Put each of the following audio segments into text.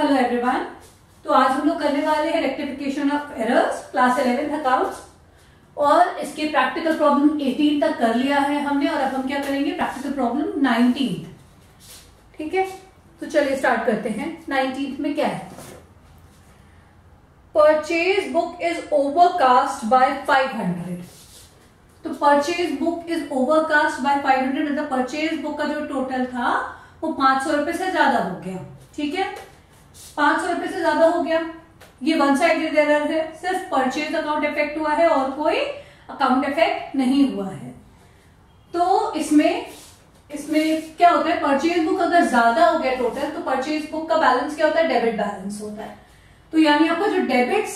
Hello everyone. तो आज हम लोग करने वाले हैं rectification of errors class 11 accounts और इसके प्रैक्टिकल प्रॉब्लम 18 तक कर लिया है हमने और अब हम क्या करेंगे प्रैक्टिकल प्रॉब्लम 19। ठीक है, तो चलिए स्टार्ट करते हैं। 19 में क्या है? Purchase book is overcast bye 500। तो purchase book is overcast bye 500 मतलब परचेज बुक का जो टोटल था वो 500 रुपए से ज्यादा हो गया। ठीक है, 500 रुपए से ज्यादा हो गया। ये वन साइडेड एरर है, सिर्फ परचेज अकाउंट इफेक्ट हुआ है और कोई अकाउंट इफेक्ट नहीं हुआ है। तो इसमें क्या होता है, परचेज बुक अगर ज्यादा हो गया टोटल तो परचेज बुक का बैलेंस क्या होता है, डेबिट बैलेंस होता है। तो यानी आपका जो डेबिट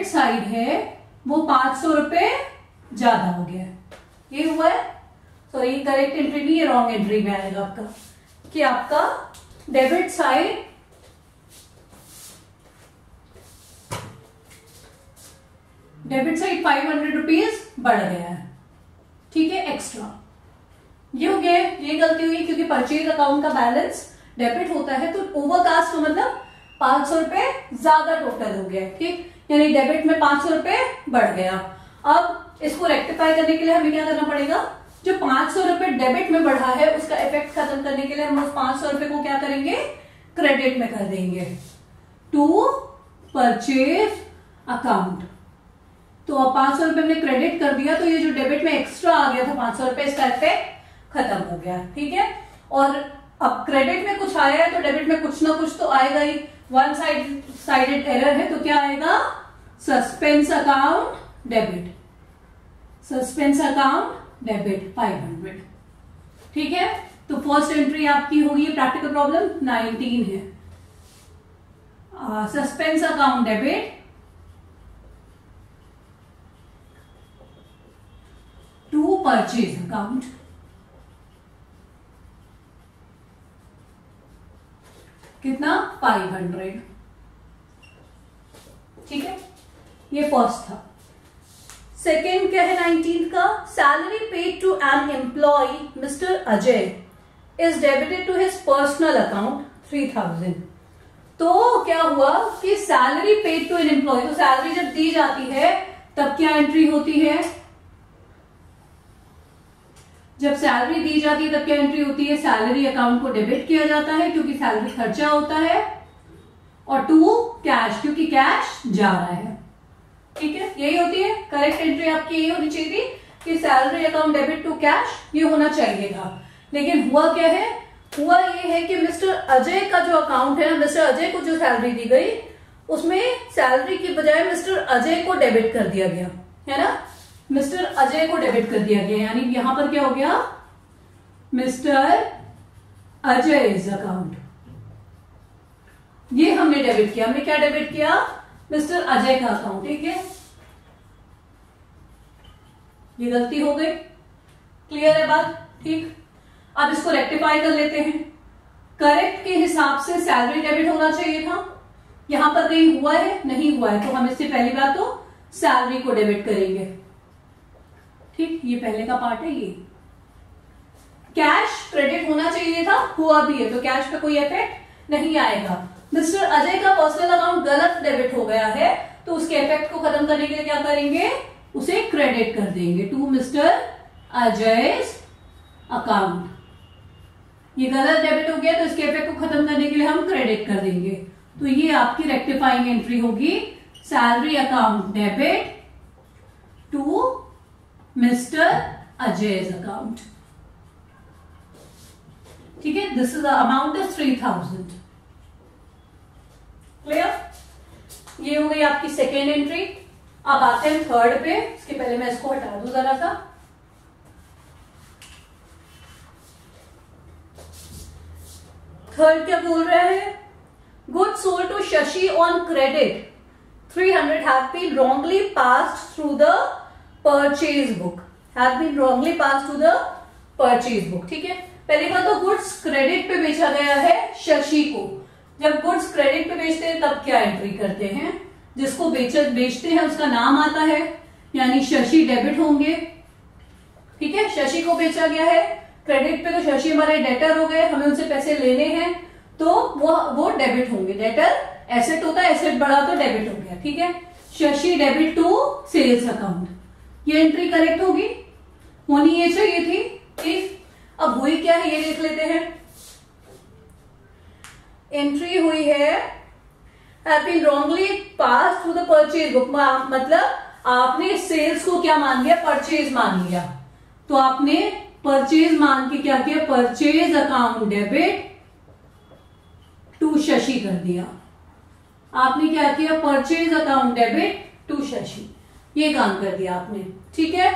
साइड है वो 500 रुपए ज्यादा हो गया। ये हुआ है, सॉरी करेक्ट एंट्री नहीं, ये रॉन्ग एंट्री में आएगा आपका कि आपका डेबिट साइड ₹500 बढ़ गया है। ठीक है, एक्स्ट्रा ये हो गया। ये गलती हुई क्योंकि परचेज अकाउंट का बैलेंस डेबिट होता है तो ओवरकास्ट का मतलब 500 रुपए ज्यादा टोटल हो गया। ठीक, यानी डेबिट में 500 रुपए बढ़ गया। अब इसको रेक्टिफाई करने के लिए हमें क्या करना पड़ेगा, जो 500 रुपए डेबिट में बढ़ा है उसका इफेक्ट खत्म करने के लिए हम उस 500 रुपए को क्या करेंगे, क्रेडिट में कर देंगे टू परचेज अकाउंट। तो अब 500 रुपए हमने क्रेडिट कर दिया तो ये जो डेबिट में एक्स्ट्रा आ गया था 500 रुपए, इसका इफेक्ट खत्म हो गया। ठीक है, और अब क्रेडिट में कुछ आया है तो डेबिट में कुछ ना कुछ तो आएगा ही। वन साइडेड एरर है तो क्या आएगा, suspense account debit, suspense account debit 500। ठीक है, तो फर्स्ट एंट्री आपकी होगी, प्रैक्टिकल प्रॉब्लम 19 है। Suspense account debit to purchase account. कितना, 500। ठीक है, ये फर्स्ट था। सेकेंड क्या है 19 का, salary paid to an employee Mister Ajay is debited to his personal account 3000। तो क्या हुआ कि salary paid to an employee, तो सैलरी जब दी जाती है तब क्या एंट्री होती है, जब सैलरी दी जाती है तब क्या एंट्री होती है, सैलरी अकाउंट को डेबिट किया जाता है क्योंकि सैलरी खर्चा होता है, और टू कैश क्योंकि कैश जा रहा है। ठीक है, यही होती है करेक्ट एंट्री आपकी, यही होनी चाहिए थी कि salary account debit to cash, ये होना चाहिए था। लेकिन हुआ क्या है, हुआ ये है कि मिस्टर अजय का जो अकाउंट है, मिस्टर अजय को जो सैलरी दी गई उसमें सैलरी की बजाय मिस्टर अजय को डेबिट कर दिया गया, है ना, मिस्टर अजय को डेबिट कर दिया गया। यानी यहां पर क्या हो गया, मिस्टर अजय अकाउंट, ये हमने डेबिट किया। हमने क्या डेबिट किया, मिस्टर अजय का अकाउंट। ठीक है, ये गलती हो गई, क्लियर है बात। ठीक, अब इसको रेक्टिफाई कर लेते हैं। करेक्ट के हिसाब से सैलरी डेबिट होना चाहिए था, यहां पर नहीं हुआ है, नहीं हुआ है, तो हम इससे पहली बात तो सैलरी को डेबिट करेंगे। ठीक, ये पहले का पार्ट है। ये कैश क्रेडिट होना चाहिए था, हुआ भी है, तो कैश का कोई इफेक्ट नहीं आएगा। मिस्टर अजय का पर्सनल अकाउंट गलत डेबिट हो गया है तो उसके इफेक्ट को खत्म करने के लिए क्या करेंगे, उसे क्रेडिट कर देंगे टू मिस्टर अजय अकाउंट। ये गलत डेबिट हो गया तो इसके इफेक्ट को खत्म करने के लिए हम क्रेडिट कर देंगे। तो ये आपकी रेक्टिफाइंग एंट्री होगी, salary account debit to Mister Ajay account. ठीक है, this is the amount of 3000। Clear, ये हो गई आपकी सेकेंड एंट्री। अब आते हैं थर्ड पे, इसके पहले मैं इसको हटा दूं जरा सा। थर्ड क्या बोल रहे हैं, goods sold to Shashi on credit 300 have been wrongly passed through the purchase book, have been wrongly passed to the purchase book. ठीक है, पहली बात तो गुड्स क्रेडिट पे बेचा गया है शशि को। जब गुड्स क्रेडिट पे बेचते हैं तब क्या एंट्री करते हैं, जिसको बेचते हैं उसका नाम आता है, यानी शशि डेबिट होंगे। ठीक है, शशि को बेचा गया है, क्रेडिट पे तो शशि हमारे डेटर हो गए, हमें उनसे पैसे लेने हैं तो वो डेबिट होंगे। डेटर एसेट होता है, एसेट बढ़ा तो डेबिट हो गया, ठीक है। Shashi debit to sales account, ये एंट्री करेक्ट होगी, होनी ये चाहिए थी, ठीक। अब हुई क्या है ये देख लेते हैं। एंट्री हुई है have been wrongly pass through the purchase book, मतलब आपने सेल्स को क्या मान लिया, परचेज मान लिया। तो आपने परचेज मान के क्या किया, purchase account debit to Shashi कर दिया। आपने क्या किया, purchase account debit to Shashi, ये काम कर दिया आपने, ठीक है।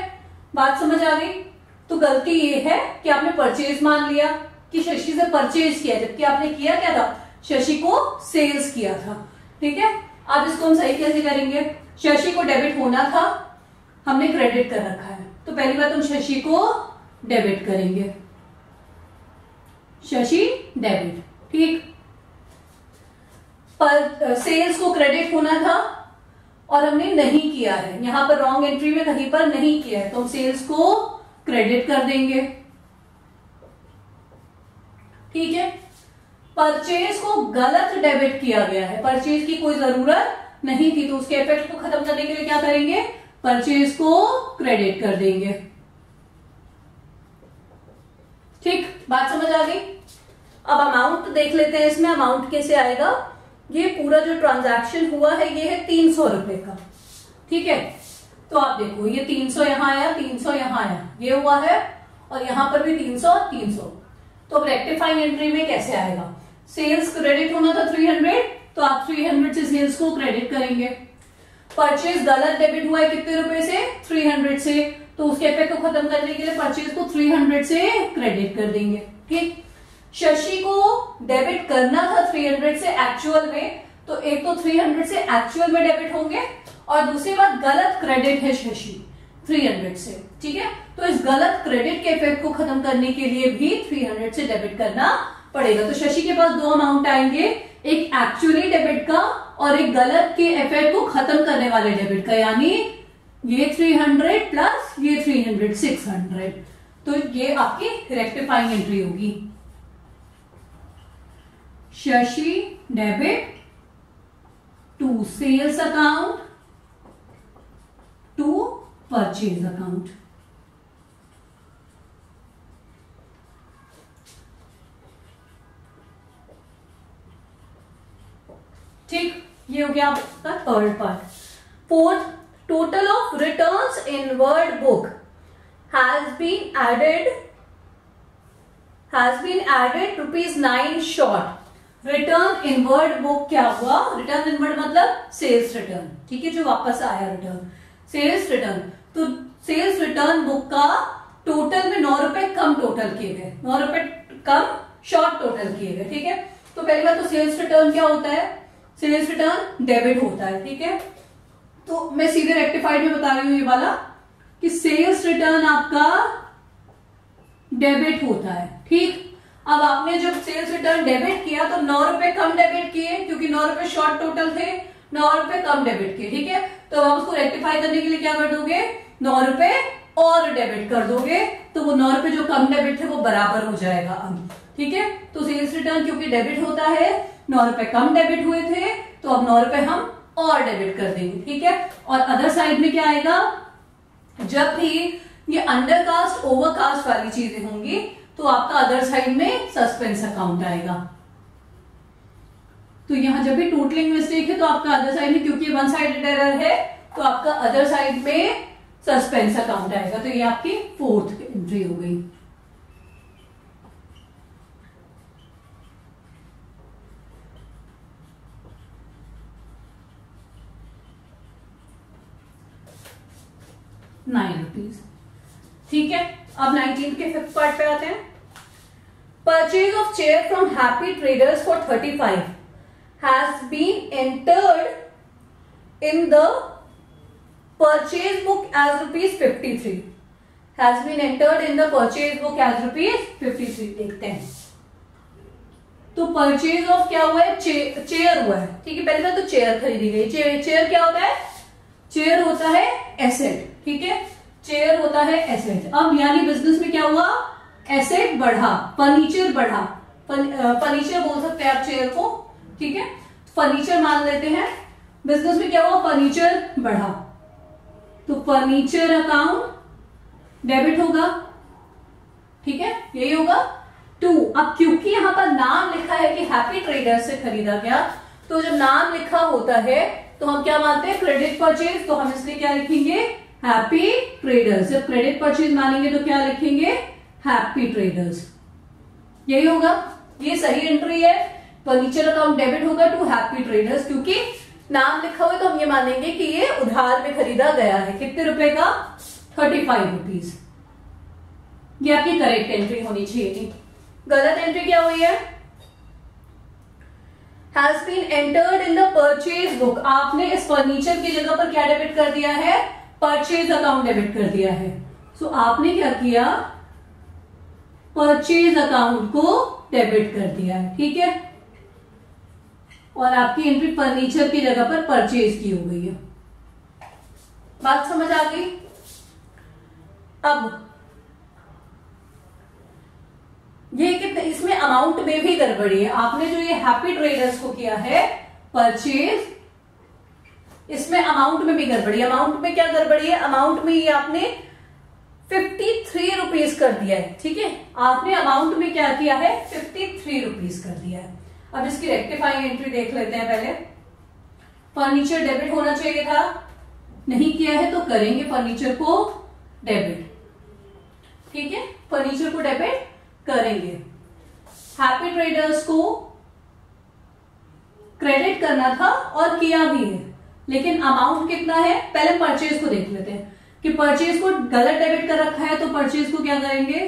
बात समझ आ गई। तो गलती ये है कि आपने परचेज मान लिया कि शशि से परचेज किया, जबकि आपने किया क्या था, शशि को सेल्स किया था, ठीक है। अब इसको हम सही कैसे करेंगे, शशि को डेबिट होना था, हमने क्रेडिट कर रखा है, तो पहली बात हम शशि को डेबिट करेंगे, शशि डेबिट, ठीक। पर सेल्स को क्रेडिट होना था और हमने नहीं किया है, यहां पर रॉन्ग एंट्री में कहीं पर नहीं किया है, तो हम सेल्स को क्रेडिट कर देंगे, ठीक है। परचेज को गलत डेबिट किया गया है, परचेज की कोई जरूरत नहीं थी, तो उसके इफेक्ट को खत्म करने के लिए क्या करेंगे, परचेज को क्रेडिट कर देंगे, ठीक। बात समझ आ गई। अब अमाउंट देख लेते हैं, इसमें अमाउंट कैसे आएगा। ये पूरा जो ट्रांजैक्शन हुआ है ये है 300 रुपए का, ठीक है। तो आप देखो ये 300 यहां आया, 300 यहां आया, ये हुआ है, और यहां पर भी 300 300। तो अब रेक्टिफाइंग एंट्री में कैसे आएगा, सेल्स क्रेडिट होना था 300, तो आप 300 से सेल्स को क्रेडिट करेंगे। परचेज गलत डेबिट हुआ है कितने रुपए से, 300 से, तो उसके इफेक्ट को खत्म करने के लिए परचेज को 300 से क्रेडिट कर देंगे, ठीक। शशि को डेबिट करना था 300 से एक्चुअल में, तो एक तो 300 से एक्चुअल में डेबिट होंगे, और दूसरी बात गलत क्रेडिट है शशि 300 से, ठीक है। तो इस गलत क्रेडिट के इफेक्ट को खत्म करने के लिए भी 300 से डेबिट करना पड़ेगा। तो शशि के पास दो अमाउंट आएंगे, एक एक्चुअली डेबिट का और एक गलत के इफेक्ट को खत्म करने वाले डेबिट का, यानी ये 300 प्लस ये 300 600। तो ये आपकी रेक्टिफाइंग एंट्री होगी, Shashi debit to sales account to purchase account, ठीक। ये हो गया आपका third part. Fourth, total of returns inward book has been added ₹9 short. Return inward book क्या हुआ, रिटर्न इन वर्ड मतलब सेल्स रिटर्न, ठीक है, जो वापस आया रिटर्न, सेल्स रिटर्न। तो सेल्स रिटर्न बुक का टोटल में 9 रुपए कम टोटल किए गए, 9 रुपए कम शॉर्ट टोटल किए गए, ठीक है। तो पहली बात तो सेल्स रिटर्न क्या होता है, सेल्स रिटर्न डेबिट होता है, ठीक है। तो मैं सीधे रेक्टिफाइड में बता रही हूं ये वाला कि सेल्स रिटर्न आपका डेबिट होता है, ठीक। अब आपने जब सेल्स रिटर्न डेबिट किया तो 9 रुपए कम डेबिट किए, क्योंकि 9 रुपए शॉर्ट टोटल थे, 9 रुपए कम डेबिट किए, ठीक है। तो आप उसको रेक्टिफाई करने के लिए क्या कर दोगे, 9 रुपए और डेबिट कर दोगे, तो वो 9 रुपए जो कम डेबिट थे वो बराबर हो जाएगा अब, ठीक है। तो सेल्स रिटर्न क्योंकि डेबिट होता है, 9 रुपए कम डेबिट हुए थे, तो अब 9 रुपए हम और डेबिट कर देंगे, ठीक है। और अदर साइड में क्या आएगा, जब भी ये अंडरकास्ट ओवरकास्ट वाली चीजें होंगी तो आपका अदर साइड में सस्पेंस अकाउंट आएगा। तो यहां जब भी टोटलिंग मिस्टेक है तो आपका अदर साइड में, क्योंकि वन साइडेड एरर है, तो आपका अदर साइड में सस्पेंस अकाउंट आएगा। तो ये आपकी फोर्थ एंट्री हो गई। ₹9, ठीक है। अब 19 के फिफ्थ पार्ट पे आते हैं। Purchase of chair from happy traders for 35 has been entered in the purchase book as ₹53 has been entered in the purchase book as ₹53। देखते हैं। तो परचेज ऑफ क्या हुआ है, चेयर हुआ है, ठीक है। पहले तो चेयर खरीदी गई, चेयर क्या होता है, चेयर होता है एसेट, ठीक है, चेयर होता है एसेट। अब यानी बिजनेस में क्या हुआ, एसेट बढ़ा, फर्नीचर बढ़ा, फर्नीचर बोल सकते हैं आप चेयर को, ठीक है। फर्नीचर मान लेते हैं, बिजनेस में क्या हुआ, फर्नीचर बढ़ा, तो फर्नीचर अकाउंट डेबिट होगा, ठीक है, यही होगा 2। अब क्योंकि यहां पर नाम लिखा है कि हैप्पी ट्रेडर्स से खरीदा गया, तो जब नाम लिखा होता है तो हम क्या मानते हैं, क्रेडिट परचेज, तो हम इसलिए क्या लिखेंगे, हैप्पी ट्रेडर्स। जब क्रेडिट परचेज मानेंगे तो क्या लिखेंगे, हैप्पी ट्रेडर्स, यही होगा, ये सही एंट्री है। फर्नीचर अकाउंट डेबिट होगा टू हैप्पी ट्रेडर्स, क्योंकि नाम लिखा हुआ है तो हम ये मानेंगे कि ये उधार में खरीदा गया है। कितने रुपए का, 35 रुपीज। ये आपकी करेक्ट एंट्री होनी चाहिए थी। गलत एंट्री क्या हुई है, has been entered in the purchase book. आपने इस फर्नीचर की जगह पर क्या डेबिट कर दिया है, परचेज अकाउंट डेबिट कर दिया है। सो आपने क्या किया, परचेज अकाउंट को डेबिट कर दिया है, ठीक है, और आपकी एंट्री फर्नीचर की जगह पर परचेज की हो गई है। बात समझ आ गई। अब ये कितने, इसमें अमाउंट में भी गड़बड़ी है। आपने जो ये हैप्पी ट्रेडर्स को किया है परचेज, इसमें अमाउंट में भी गड़बड़ी। अमाउंट में क्या गड़बड़ी है, अमाउंट में ये आपने 53 रुपीज कर दिया है, ठीक है, आपने अमाउंट में क्या किया है, 53 रुपीज कर दिया है। अब इसकी रेक्टिफाइंग एंट्री देख लेते हैं पहले। फर्नीचर डेबिट होना चाहिए था, नहीं किया है तो करेंगे फर्नीचर को डेबिट, ठीक है, फर्नीचर को डेबिट करेंगे। हैप्पी ट्रेडर्स को क्रेडिट करना था और किया भी है, लेकिन अमाउंट कितना है, पहले परचेज को देख लेते हैं कि परचेज को गलत डेबिट कर रखा है, तो परचेज को क्या करेंगे,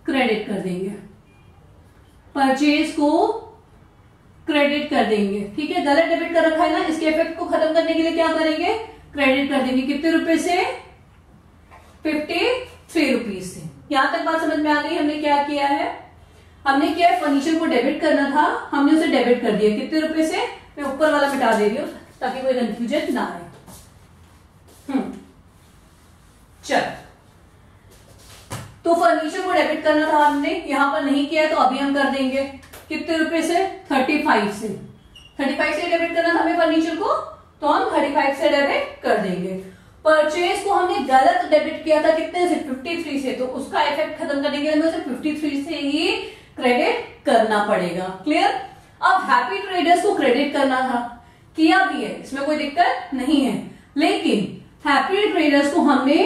क्रेडिट कर देंगे, परचेज को क्रेडिट कर देंगे, ठीक है। गलत डेबिट कर रखा है ना, इसके इफेक्ट को खत्म करने के लिए क्या करेंगे, क्रेडिट कर देंगे। कितने रुपए से, 53 रुपीज से। यहां तक बात समझ में आ गई। हमने क्या किया है, हमने क्या है, फर्नीचर को डेबिट करना था, हमने उसे डेबिट कर दिया। कितने रुपए से, मैं ऊपर वाला मिटा दे रही हूं ताकि कोई कंफ्यूजन ना आए। चल, तो फर्नीचर को डेबिट करना था हमने, यहां पर नहीं किया तो अभी हम कर देंगे। कितने रुपए से, 35 से। 35 से डेबिट करना था हमें फर्नीचर को, तो हम 35 से डेबिट कर देंगे। परचेज को हमने गलत डेबिट किया था, कितने से, 53 से, तो उसका इफेक्ट खत्म करने के लिए हमें 53 से ही क्रेडिट करना पड़ेगा। क्लियर। अब हैप्पी ट्रेडर्स को क्रेडिट करना था, किया भी है, इसमें कोई दिक्कत नहीं है, लेकिन हैप्पी ट्रेडर्स को हमने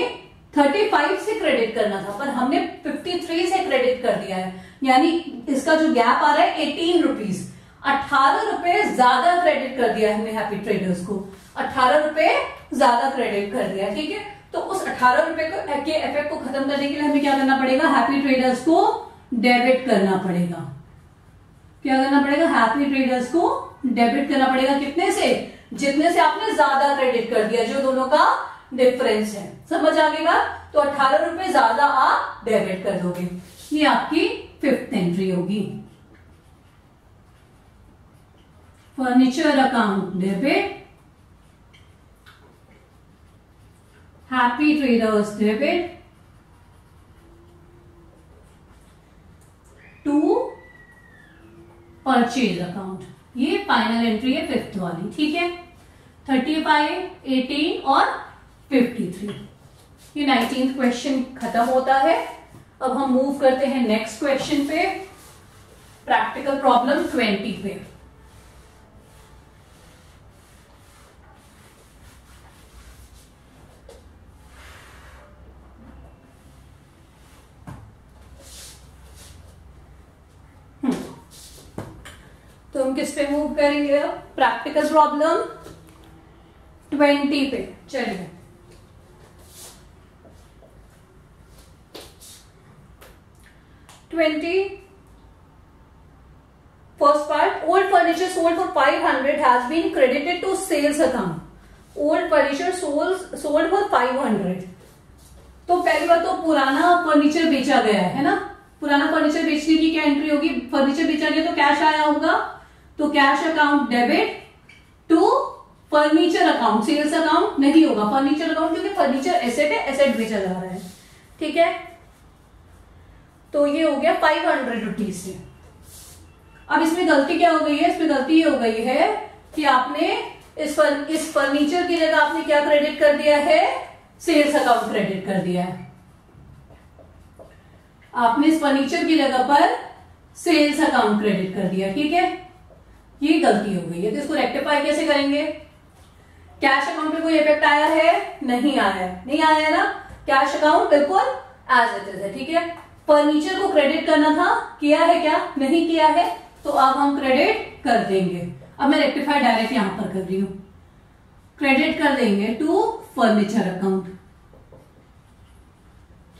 35 से क्रेडिट करना था, पर हमने 53 से क्रेडिट कर दिया है, यानी इसका जो गैप आ रहा है 18 रुपीज, 18 रुपए ज्यादा क्रेडिट कर दिया है हमने हैप्पी ट्रेडर्स को, 18 रुपए ज्यादा क्रेडिट कर दिया, ठीक है। तो उस 18 रुपए के इफेक्ट को खत्म करने के लिए हमें क्या करना पड़ेगा, हैप्पी ट्रेडर्स को डेबिट करना पड़ेगा। क्या करना पड़ेगा, हैप्पी ट्रेडर्स को डेबिट करना पड़ेगा। कितने से, जितने से आपने ज्यादा क्रेडिट कर दिया, जो दोनों का डिफरेंस है। समझ आ गई बात। तो 18 रुपए ज्यादा आप डेबिट कर दोगे। ये आपकी 5th एंट्री होगी। Furniture account debit, happy traders debit to purchase account. ये फाइनल एंट्री है 5th वाली, ठीक है। 35, 18 और 53। ये 19th क्वेश्चन खत्म होता है। अब हम मूव करते हैं नेक्स्ट क्वेश्चन पे, प्रैक्टिकल प्रॉब्लम 20 पे। तो हम किस पे मूव करेंगे अब, प्रैक्टिकल प्रॉब्लम 20 पे। चलिए, First part, old furniture sold for 500 has been credited to sales account. Old furniture sold for 500. तो पहली बात तो पुराना फर्नीचर बेचा गया है ना। पुराना फर्नीचर बेचने की क्या एंट्री होगी, फर्नीचर बेचा गया तो कैश आया होगा, तो cash account debit to furniture account, sales account नहीं होगा, फर्नीचर अकाउंट, क्योंकि फर्नीचर एसेट है, एसेट बेचा जा रहा है, ठीक है। तो ये हो गया 500 रुपीज से। अब इसमें गलती क्या हो गई है, इसमें गलती ये हो गई है कि आपने इस फर्नीचर की जगह आपने क्या क्रेडिट कर दिया है, सेल्स अकाउंट क्रेडिट कर दिया है। आपने इस फर्नीचर की जगह पर सेल्स अकाउंट क्रेडिट कर दिया, ठीक है, ये गलती हो गई है। तो इसको रेक्टिफाई कैसे करेंगे? कैश अकाउंट पे कोई इफेक्ट आया है? नहीं आया है, नहीं आया है ना, कैश अकाउंट बिल्कुल एज इट इज है, ठीक है। फर्नीचर को क्रेडिट करना था, किया है क्या? नहीं किया है, तो अब हम क्रेडिट कर देंगे। अब मैं रेक्टिफाई डायरेक्ट यहां पर कर रही हूं, क्रेडिट कर देंगे टू फर्नीचर अकाउंट,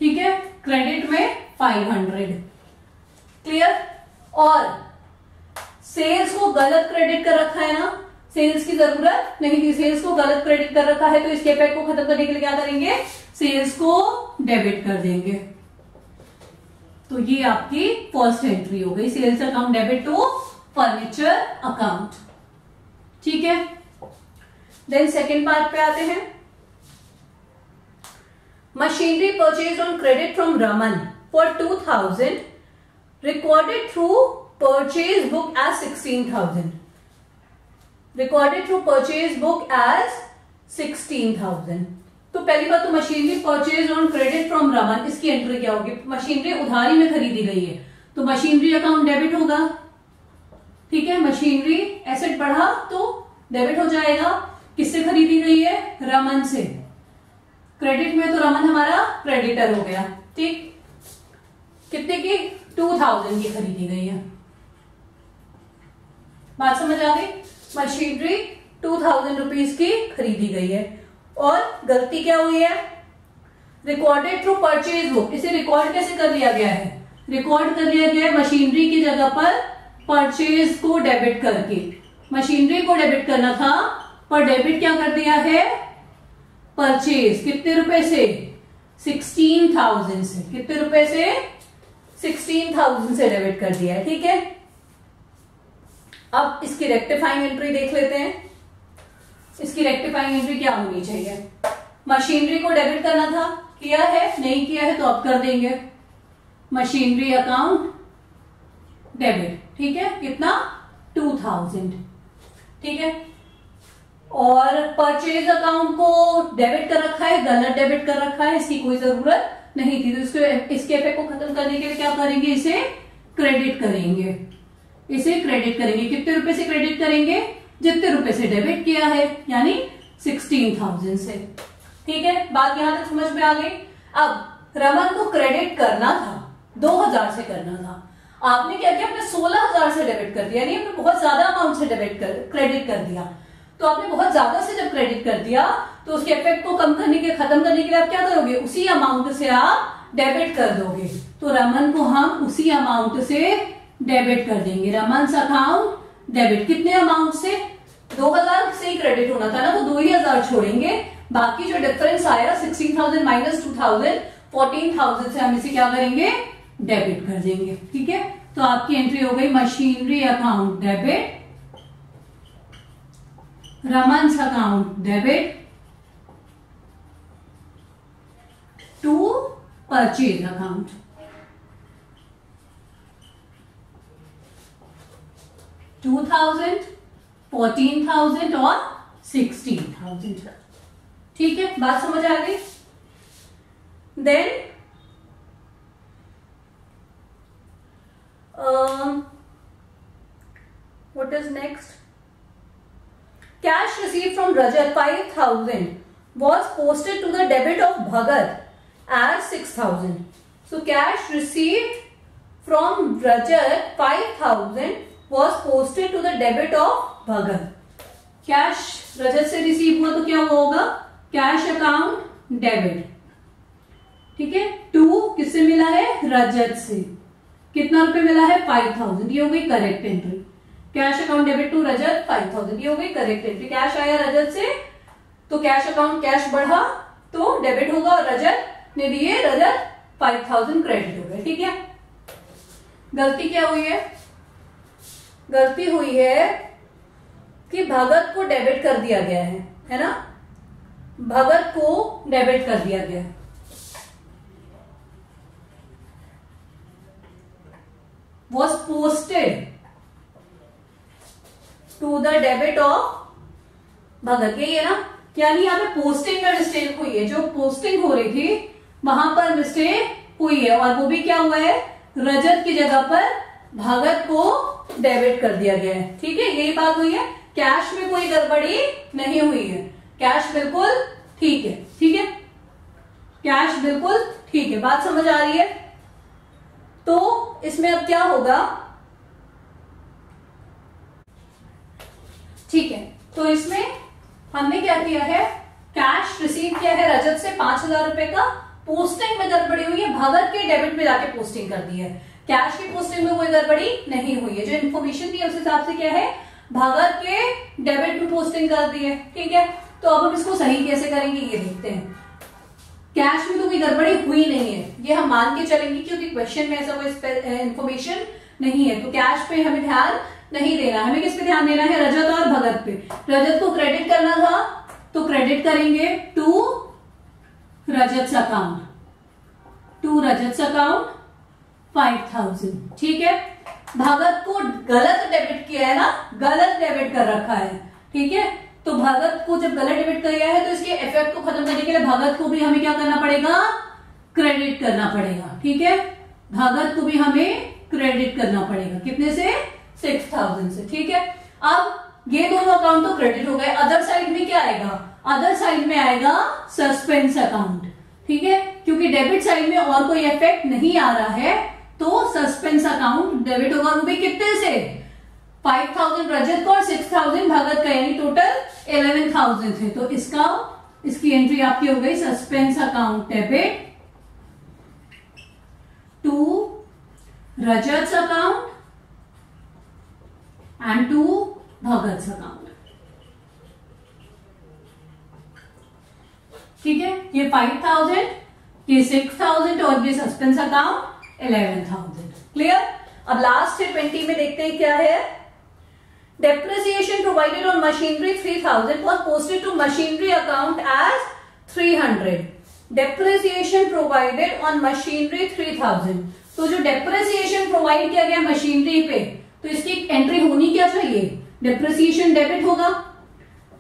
ठीक है, क्रेडिट में 500, क्लियर। और सेल्स को गलत क्रेडिट कर रखा है ना, सेल्स की जरूरत नहीं थी, सेल्स को गलत क्रेडिट कर रखा है, तो इसके इफेक्ट को खत्म करने के लिए क्या करेंगे, सेल्स को डेबिट कर देंगे। तो ये आपकी फर्स्ट एंट्री हो गई, sales account debit to furniture account, ठीक है। देन सेकेंड पार्ट पे आते हैं। Machinery purchase on credit from Raman for 2000 recorded through purchase book as 16,000, recorded through purchase book as 16,000। तो पहली बात तो machinery purchase on credit from Raman, इसकी एंट्री क्या होगी? मशीनरी उधारी में खरीदी गई है, तो मशीनरी अकाउंट डेबिट होगा, ठीक है। मशीनरी एसेट बढ़ा तो डेबिट हो जाएगा। किससे खरीदी गई है? रमन से। क्रेडिट में तो रमन हमारा क्रेडिटर हो गया, ठीक। कितने की? 2000 की खरीदी गई है, बात समझ आ गई। मशीनरी 2000 रुपीज की खरीदी गई है, और गलती क्या हुई है? रिकॉर्डेड थ्रू परचेज बुक, इसे रिकॉर्ड कैसे कर लिया गया है? रिकॉर्ड कर लिया गया है मशीनरी की जगह पर परचेज को डेबिट करके। मशीनरी को डेबिट करना था, पर डेबिट क्या कर दिया है? परचेज। कितने रुपए से? 16,000 से। कितने रुपए से? 16,000 से डेबिट कर दिया है, ठीक है। अब इसकी रेक्टिफाइंग एंट्री देख लेते हैं। इसकी रेक्टिफाइंग एंट्री क्या होनी चाहिए? मशीनरी को डेबिट करना था, किया है, नहीं किया है तो अब कर देंगे। मशीनरी अकाउंट डेबिट, ठीक है, कितना? 2000, ठीक है। और परचेज अकाउंट को डेबिट कर रखा है, गलत डेबिट कर रखा है, इसकी कोई जरूरत नहीं थी, तो इसके इफेक्ट को खत्म करने के लिए क्या करेंगे? इसे क्रेडिट करेंगे, इसे क्रेडिट करेंगे। कितने रुपए से क्रेडिट करेंगे? जितने रुपए से डेबिट किया है, यानी 16,000 से, ठीक है। बात यहां तक समझ में आ गई। अब रमन को क्रेडिट करना था, 2000 से करना था, आपने क्या किया? आपने 16,000 से डेबिट कर दिया, यानी आपने बहुत ज्यादा अमाउंट से क्रेडिट कर दिया। तो आपने बहुत ज्यादा से जब क्रेडिट कर दिया, तो उसके इफेक्ट को कम करने के, खत्म करने के लिए आप क्या करोगे? उसी अमाउंट से आप डेबिट कर दोगे। तो रमन को हम उसी अमाउंट से डेबिट कर देंगे। रमन अकाउंट डेबिट, कितने अमाउंट से? 2000 से ही क्रेडिट होना था ना, तो 2,000 छोड़ेंगे, बाकी जो डिफरेंस आया 16,000 माइनस 2,000, 14,000 से हम इसे क्या करेंगे? डेबिट कर देंगे, ठीक है। तो आपकी एंट्री हो गई machinery account debit, Raman account debit to purchase account. $2,000, $14,000 और $16,000, ठीक है, बात समझ आ गई। Then what is next? Cash received from Rajat 5,000 was posted to the debit of Bhagat as 6,000. So cash received from Rajat 5,000 was posted to the debit of Bhagat. Cash Rajat से receive हुआ तो क्या होगा? कैश अकाउंट डेबिट, ठीक है। To किससे मिला है? रजत से। कितना रुपए मिला है? 5,000, ये हो गई correct entry. Cash account debit to Rajat 5,000, ये हो गई करेक्ट एंट्री। कैश आया रजत से, तो कैश अकाउंट कैश बढ़ा तो डेबिट होगा, और रजत ने दिए, रजत 5,000 क्रेडिट हो गए, ठीक है। गलती क्या हुई है? गलती हुई है कि भगत को डेबिट कर दिया गया है ना, भगत को डेबिट कर दिया गया। Posted to the debit of Bhagat, यही है ना, यानी यहाँ पे पोस्टिंग में मिस्टेक हुई है, जो पोस्टिंग हो रही थी वहां पर मिस्टेक हुई है, और वो भी क्या हुआ है, रजत की जगह पर भगत को डेबिट कर दिया गया है। ठीक है, यही बात हुई है, कैश में कोई गड़बड़ी नहीं हुई है, कैश बिल्कुल ठीक है। ठीक है, कैश बिल्कुल ठीक है, बात समझ आ रही है। तो इसमें अब क्या होगा, ठीक है, तो इसमें हमने क्या किया है, कैश रिसीव किया है रजत से 5,000 रुपए का, पोस्टिंग में गड़बड़ी हुई है, भगत के डेबिट में जाके पोस्टिंग कर दी है, कैश की पोस्टिंग में कोई गड़बड़ी नहीं हुई है, जो इन्फॉर्मेशन थी उस हिसाब से क्या है, भगत के डेबिट में पोस्टिंग कर दी है। ठीक है, तो अब हम इसको सही कैसे करेंगे ये देखते हैं। कैश में तो कोई गड़बड़ी हुई नहीं है, ये हम मान के चलेंगे, क्योंकि क्वेश्चन में ऐसा कोई इन्फॉर्मेशन नहीं है, तो कैश पे हमें ध्यान नहीं देना, हमें किस पे ध्यान देना है, रजत और भगत पे। रजत को क्रेडिट करना था तो क्रेडिट करेंगे to Rajat account, to Rajat account 5,000। ठीक है, भगत को गलत डेबिट किया है ना, गलत डेबिट कर रखा है। ठीक है, तो भगत को जब गलत डेबिट किया है तो इसके इफेक्ट को खत्म करने के लिए भगत को भी हमें क्या करना पड़ेगा, क्रेडिट करना पड़ेगा। ठीक है, भगत को भी हमें क्रेडिट करना पड़ेगा, कितने से, 6,000 से। ठीक है, अब ये दोनों अकाउंट तो क्रेडिट हो गए, अदर साइड में क्या आएगा, अदर साइड में आएगा सस्पेंस अकाउंट। ठीक है, क्योंकि डेबिट साइड में और कोई इफेक्ट नहीं आ रहा है, तो सस्पेंस अकाउंट डेबिट होगा, वो भी कितने से, 5,000 रजत का और 6,000 भगत का, यानी टोटल 11,000 थे। तो इसकी एंट्री आपकी हो गई suspense account debit to Rajat account and to Bhagat account. ठीक है, ये 5,000, ये 6,000 और ये सस्पेंस अकाउंट 11,000। क्लियर। अब लास्ट 20 में देखते हैं क्या है, depreciation provided on machinery 3,000 was posted to machinery account as 300. Depreciation provided on machinery 3,000, तो जो डेप्रिसिएशन प्रोवाइड किया गया मशीनरी पे, तो इसकी एंट्री होनी क्या चाहिए, डेप्रिसिएशन डेबिट होगा,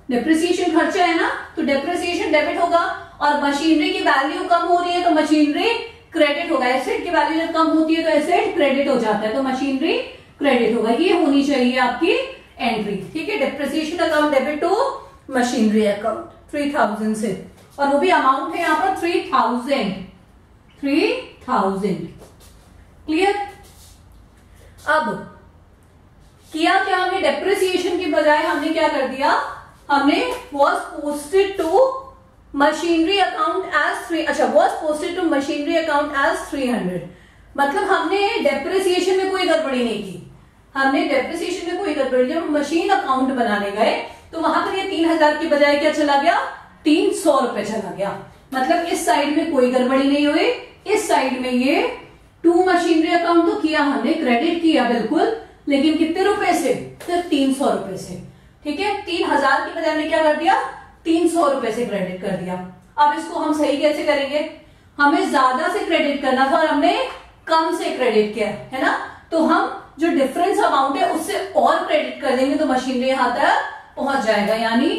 डेप्रिसिएशन खर्चा है ना, तो डेप्रिसिएशन डेबिट होगा, और मशीनरी की वैल्यू कम हो रही है तो मशीनरी क्रेडिट होगा, एसेट की वैल्यू जब कम होती है तो एसेट क्रेडिट हो जाता है, तो मशीनरी क्रेडिट होगा, ये होनी चाहिए आपकी एंट्री। ठीक है, depreciation account debit to machinery account 3,000 से, और वो भी अमाउंट है यहाँ पर 3,000। क्लियर। अब किया क्या हमने, डेप्रिसिएशन की बजाय हमने क्या कर दिया, हमने was posted to machinery account as 3, अच्छा was posted to machinery account as 300, मतलब हमने डेप्रिसिएशन में कोई गड़बड़ी नहीं की, हमने डेप्रिसिएशन में कोई गड़बड़ी, जब मशीन अकाउंट बनाने गए तो वहां पर ये 3,000 की बजाय क्या चला गया, 300 रुपए चला गया, मतलब इस साइड में कोई गड़बड़ी नहीं हुई, इस साइड में ये टू मशीनरी अकाउंट तो किया हमने, क्रेडिट किया बिल्कुल, लेकिन कितने रुपए से, सिर्फ 300 रुपए से। ठीक है, 3,000 की बजाय हमने क्या कर दिया, 300 रुपए से क्रेडिट कर दिया। अब इसको हम सही कैसे करेंगे, हमें ज्यादा से क्रेडिट करना था और हमने कम से क्रेडिट किया है ना, तो हम जो डिफरेंस अमाउंट है उससे और क्रेडिट कर देंगे तो मशीनरी यहां तक पहुंच जाएगा, यानी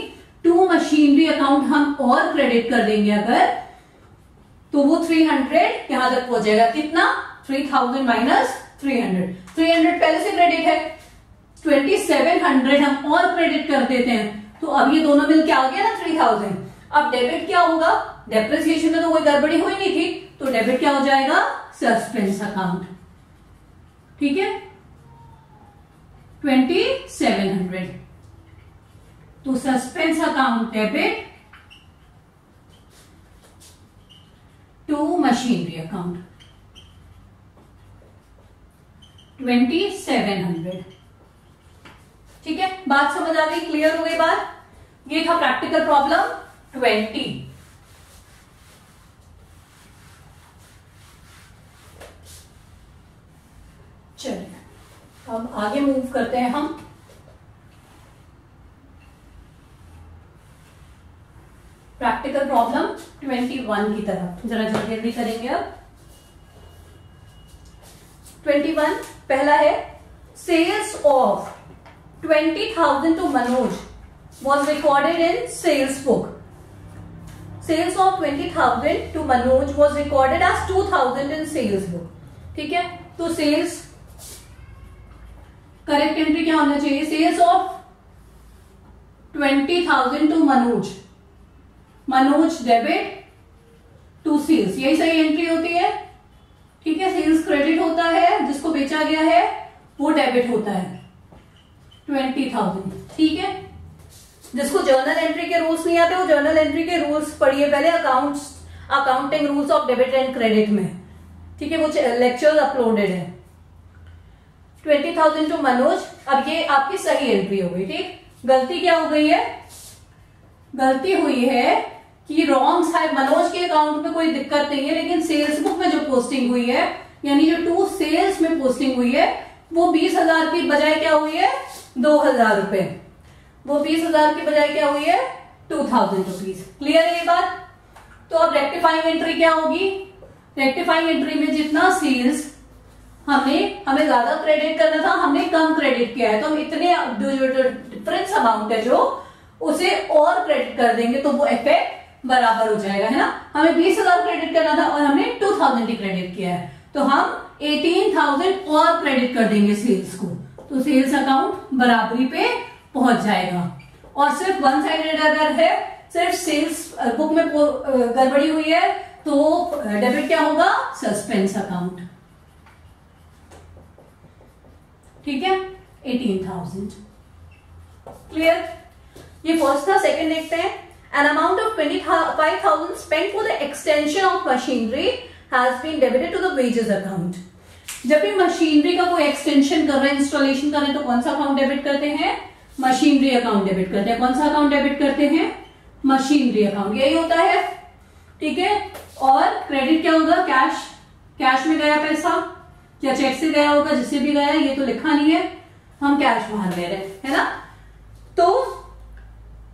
टू मशीनरी अकाउंट हम और क्रेडिट कर देंगे अगर, तो वो 300 यहां तक पहुंच जाएगा, कितना, 3,000 माइनस 300, 300 पहले से क्रेडिट है, 2,700 हम और क्रेडिट कर देते हैं, तो अब ये दोनों मिल के आ गया ना 3,000। अब डेबिट क्या होगा, डेप्रिसिएशन में तो कोई गड़बड़ी हुई नहीं थी, तो डेबिट क्या हो जाएगा, सस्पेंस अकाउंट। ठीक है, 2,700, तो suspense account debit to machinery account 2,700। ठीक है, बात समझ आ गई, क्लियर हो गई बात। ये था प्रैक्टिकल प्रॉब्लम 20। चलिए अब आगे मूव करते हैं हम, प्रैक्टिकल प्रॉब्लम 21 की तरफ, जरा जल्दी जल्दी करेंगे। अब 21 पहला है, sales of 20,000 to Manoj was recorded in sales book. Sales of 20,000 to Manoj was recorded as 2,000 in sales book. ठीक है, तो सेल्स करेक्ट एंट्री क्या होना चाहिए? Sales of 20,000 to Manoj debit to sales, यही सही एंट्री होती है। ठीक है, सेल्स क्रेडिट होता है, जिसको बेचा गया है वो डेबिट होता है 20,000। ठीक है, जिसको जर्नल एंट्री के रूल्स नहीं आते वो जर्नल एंट्री के रूल्स पढ़िए पहले accounting rules of debit and credit में। ठीक है, वो लेक्चर अपलोडेड है। 20,000 टू मनोज, अब ये आपकी सही एंट्री हो गई। ठीक, गलती क्या हो गई है? गलती हुई है कि रॉन्ग साइड, मनोज के अकाउंट में कोई दिक्कत नहीं है, लेकिन सेल्स बुक में जो पोस्टिंग हुई है, यानी जो टू सेल्स में पोस्टिंग हुई है, वो 20,000 की बजाय क्या हुई है? 2,000 रुपए। वो 20,000 की बजाय क्या हुई है? 2,000 रुपीज। क्लियर है ये बात? तो अब रेक्टिफाइंग एंट्री क्या होगी? रेक्टिफाइंग एंट्री में जितना सेल्स हमें ज्यादा क्रेडिट करना था, हमने कम क्रेडिट किया है, तो हम इतने जो डिफरेंस अमाउंट है जो उसे और क्रेडिट कर देंगे, तो वो इफेक्ट बराबर हो जाएगा, है ना। हमें 20,000 क्रेडिट करना था और हमने 2,000 ही क्रेडिट किया है, तो हम 18,000 और क्रेडिट कर देंगे सेल्स को, तो सेल्स अकाउंट बराबरी पे पहुंच जाएगा। और सिर्फ वन साइडेड अगर है, सिर्फ सेल्स बुक में गड़बड़ी हुई है, तो डेबिट क्या होगा? Suspense account. ठीक है, 18,000। क्लियर? ये फर्स्ट था। सेकंड देखते हैं। An amount of 25,000 spent for the extension of machinery has been debited to the wages account. जब भी मशीनरी का कोई एक्सटेंशन कर रहे हैं, इंस्टॉलेशन कर रहे हैं, तो कौन सा अकाउंट डेबिट करते हैं? मशीनरी अकाउंट डेबिट करते हैं। कौन सा अकाउंट डेबिट करते हैं? Machinery account. यही होता है। ठीक है, और क्रेडिट क्या होगा? कैश में गया पैसा या चेक से गया होगा, जिससे भी गया, ये तो लिखा नहीं है, हम कैश बाहर ले रहे हैं, है ना। तो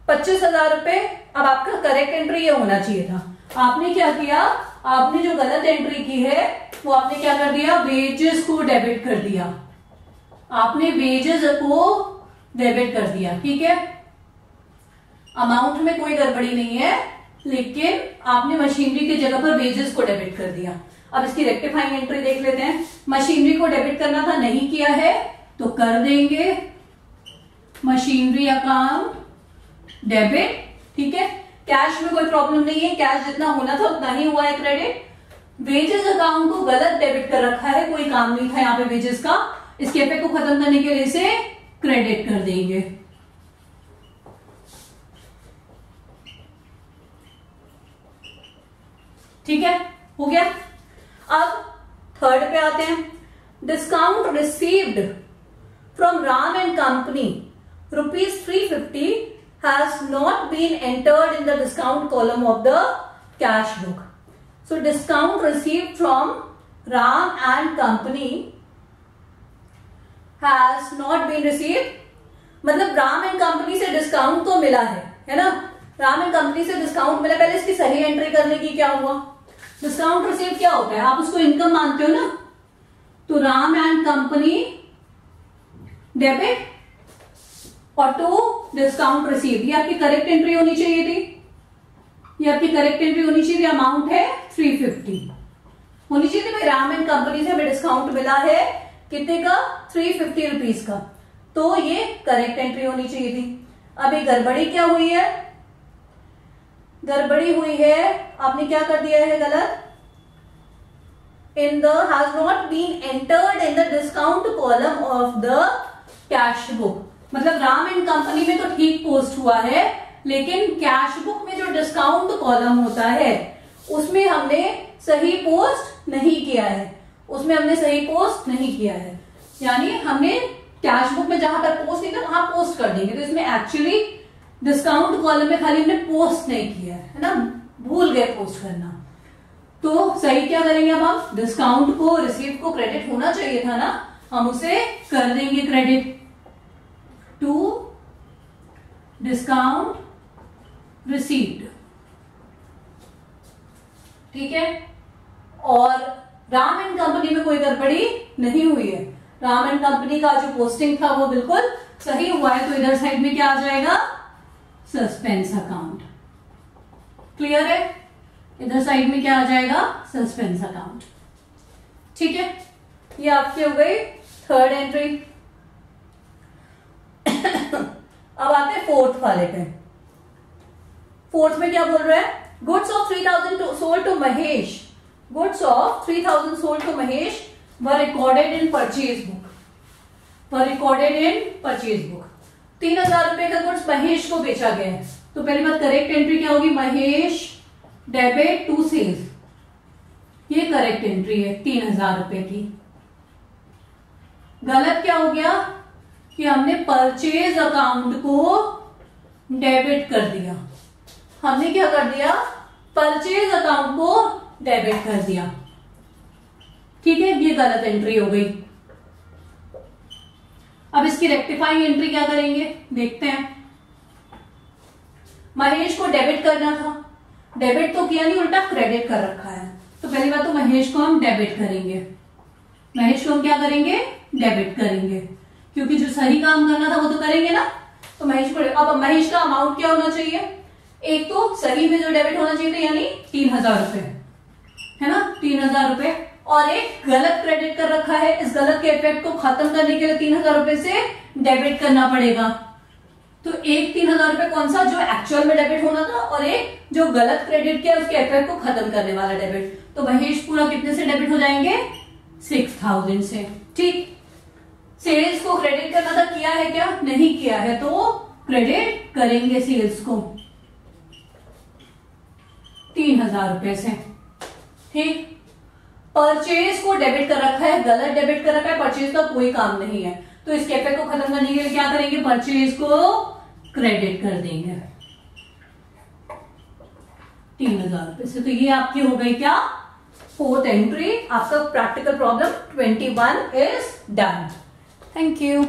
25,000 रुपए। अब आपका करेक्ट एंट्री ये होना चाहिए था। आपने क्या किया? आपने जो गलत एंट्री की है वो आपने क्या कर दिया? वेजेस को डेबिट कर दिया। आपने वेजेस को डेबिट कर दिया। ठीक है, अमाउंट में कोई गड़बड़ी नहीं है, लेकिन आपने मशीनरी की जगह पर वेजेस को डेबिट कर दिया। अब इसकी रेक्टिफाइंग एंट्री देख लेते हैं। मशीनरी को डेबिट करना था, नहीं किया है, तो कर देंगे मशीनरी अकाउंट डेबिट। ठीक है, कैश में कोई प्रॉब्लम नहीं है, कैश जितना होना था उतना ही हुआ है क्रेडिट। वेजेस अकाउंट को गलत डेबिट कर रखा है, कोई काम नहीं था यहाँ पे वेजेस का, इसके इफेक्ट को खत्म करने के लिए इसे क्रेडिट कर देंगे। ठीक है, हो गया। अब थर्ड पे आते हैं। Discount received from Ram and company ₹350 has not been entered in the discount column of the cash book. So discount received from Ram and company has not been received, मतलब राम एंड कंपनी से discount तो मिला है ना। Ram and company से discount मिला, पहले इसकी सही एंट्री करने की क्या हुआ? डिस्काउंट रिसीव क्या होता है? आप उसको इनकम मानते हो ना, तो राम एंड कंपनी डेबिट और टू डिस्काउंट रिसीव, ये आपकी करेक्ट एंट्री होनी चाहिए थी। ये आपकी करेक्ट एंट्री होनी चाहिए थी। अमाउंट है 350 होनी चाहिए थी भाई। राम एंड कंपनी से हमें डिस्काउंट मिला है, कितने का? 350 रुपीज का, तो ये करेक्ट एंट्री होनी चाहिए थी। अब ये गड़बड़ी क्या हुई है? गड़बड़ी हुई है, आपने क्या कर दिया है गलत? In the has not been entered in the discount column of the cash book. मतलब राम एंड कंपनी में तो ठीक पोस्ट हुआ है, लेकिन कैश बुक में जो डिस्काउंट कॉलम होता है उसमें हमने सही पोस्ट नहीं किया है। उसमें हमने सही पोस्ट नहीं किया है, यानी हमने कैश बुक में जहां पर पोस्ट नहीं था वहां पोस्ट कर देंगे, तो इसमें एक्चुअली डिस्काउंट कॉलम में खाली हमने पोस्ट नहीं किया है ना, भूल गए पोस्ट करना। तो सही क्या करेंगे? अब हम डिस्काउंट को, रिसीव को क्रेडिट होना चाहिए था ना, हम उसे कर देंगे क्रेडिट टू डिस्काउंट रिसीव्ड। ठीक है, और राम एंड कंपनी में कोई गड़बड़ी नहीं हुई है। राम एंड कंपनी का जो पोस्टिंग था वो बिल्कुल सही हुआ है, तो इधर साइड में क्या आ जाएगा, सस्पेंस अकाउंट। क्लियर है, इधर साइड में क्या आ जाएगा, सस्पेंस अकाउंट। ठीक है, ये आपकी हो गई थर्ड एंट्री। अब आते हैं फोर्थ वाले पे। फोर्थ में क्या बोल रहा है, goods of 3000 sold to Mahesh, goods of 3000 sold to Mahesh were recorded in purchase book, were recorded in purchase book. 3000 रुपए का गुड्स महेश को बेचा गया है, तो पहली बात करेक्ट एंट्री क्या होगी, महेश डेबिट टू सेल्स, ये करेक्ट एंट्री है 3000 रुपए की। गलत क्या हो गया कि हमने परचेज अकाउंट को डेबिट कर दिया, हमने क्या कर दिया, परचेज अकाउंट को डेबिट कर दिया। ठीक है, ये गलत एंट्री हो गई। अब इसकी रेक्टिफाइंग एंट्री क्या करेंगे, देखते हैं। महेश को डेबिट करना था, डेबिट तो किया नहीं, उल्टा क्रेडिट कर रखा है, तो पहली बात तो महेश को हम डेबिट करेंगे, महेश को हम क्या करेंगे, डेबिट करेंगे, क्योंकि जो सही काम करना था वो तो करेंगे ना, तो महेश को। अब महेश का अमाउंट क्या होना चाहिए, एक तो सही में जो डेबिट होना चाहिए था यानी 3000 रुपए, है ना, 3000 रुपए, और एक गलत क्रेडिट कर रखा है, इस गलत के इफेक्ट को खत्म करने के लिए 3000 रुपए से डेबिट करना पड़ेगा। तो एक 3000 रुपए कौन सा, जो एक्चुअल में डेबिट होना था, और एक जो गलत क्रेडिट किया उसके इफेक्ट को खत्म करने वाला डेबिट। तो महेश पूरा कितने से डेबिट हो जाएंगे, 6000 से। ठीक, सेल्स को क्रेडिट करना था, किया है क्या, नहीं किया है, तो क्रेडिट करेंगे सेल्स को 3000 रुपए से। ठीक, परचेज को डेबिट कर रखा है, गलत डेबिट कर रखा है, परचेज का कोई काम नहीं है, तो इसके इफेक्ट को खत्म करने के लिए क्या करेंगे, परचेज को क्रेडिट कर देंगे 3000 रुपए से। तो ये आपकी हो गई क्या, फोर्थ एंट्री। आपका practical problem 21 is done. Thank you.